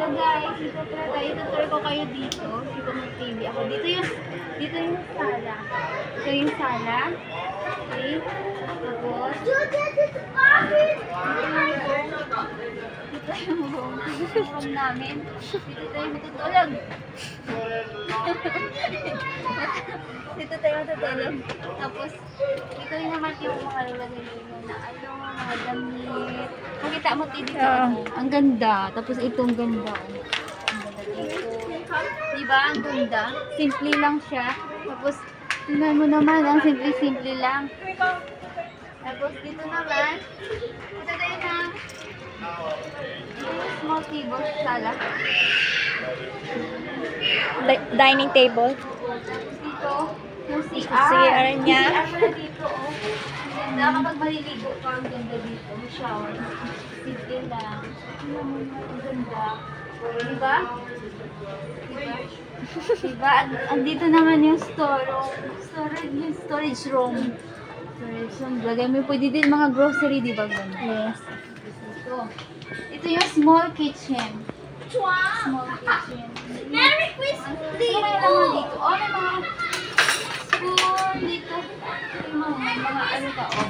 So guys, itutur ko kayo dito. Dito ng TV ako. Dito yung sala. Ito yung sala. Okay. Tapos, dito yung room namin. Dito tayo matutulog. Dito tayo matutulog. Tapos, dito yung naman yung mga lalagay na mga damit. Makita mo dito. Ang ganda. Tapos itong ganda. Ang ganda dito. Diba? Ang ganda. Simple lang siya. Tapos, tingnan mo naman. Ang simple lang. Tapos dito naman. Ito tayo na small table sa sala. Dining table. Dito, yung CR. CR niya. CR na dito, oh. Ang ganda. Kapag maliligo ka, ang ganda dito. May shower. Simple lang. Ang ganda. Diba? Diba? Andito naman yung storage room. Lagay mo pwede din mga grocery, diba? Yes. Ito yung small kitchen. Small kitchen. Merry Christmas! Ano kaya naman dito? Oh, may mga spoon dito. Yung mga ano ka, oh.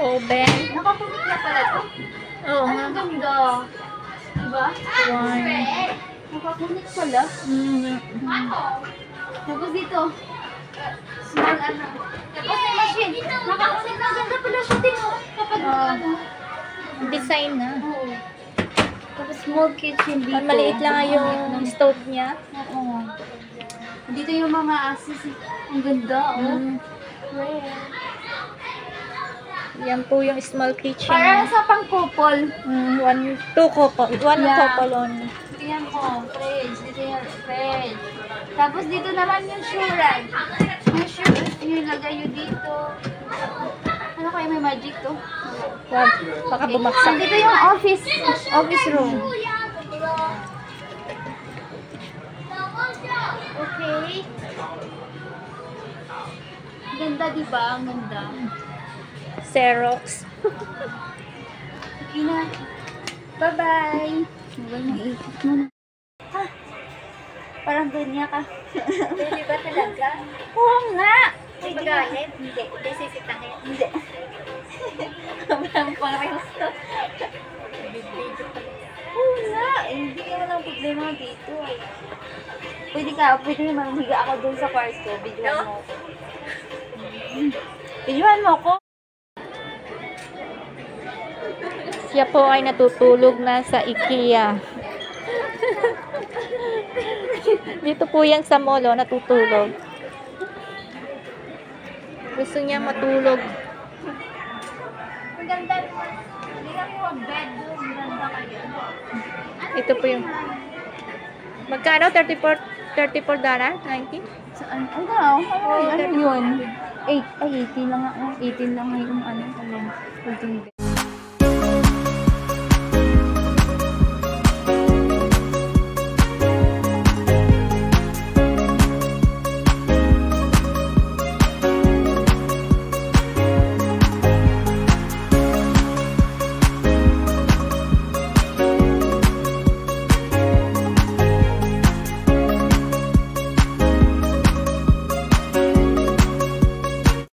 Oven. Nakapunik na pala to. Oo Ay, nga. ang ganda. Diba? Nakapunik pala. Tapos dito, small ano. Tapos may machine. Nakapunik na. Ang ganda pala siya din, oh. Kapag ano. Design na. Oo. Tapos small kitchen dito. Maliit lang yung stove niya. Oo. Dito yung mga asis. Ang ganda, oh. Yan po yung small kitchen. Para sa pang-couple. Two couple. One Yeah. couple only. Tingnan mo, fridge. Dito yung fridge. Tapos dito naman yung shuran. Yung shuran, yung lagay yun dito. Ano kaya may magic to? Wag. Baka bumagsak. Dito yung office room. Okay. Ganda, diba? Ang ganda. Xerox. Okay na. Bye-bye. Naiikot mo na. Parang ganyan ka. Hindi ba talaga? Oo nga. Magalit? Hindi. Hindi sisitangin. Hindi. Parang parehas to. Oo nga. Hindi ka walang problema dito. Pwede naman higa ako dun sa kwarto. Videoan mo ako. Videoan mo ako. Siya po ay natutulog na sa IKEA. Dito po yan sa mall, oh, natutulog. Gusto niya matulog. Ang ganda. Hindi lang yung bedroom. Ang ganda kayo. Ito po yung... Magkano? $34.90? Saan? Ano yun? 80 lang nga. 18 lang yung ano.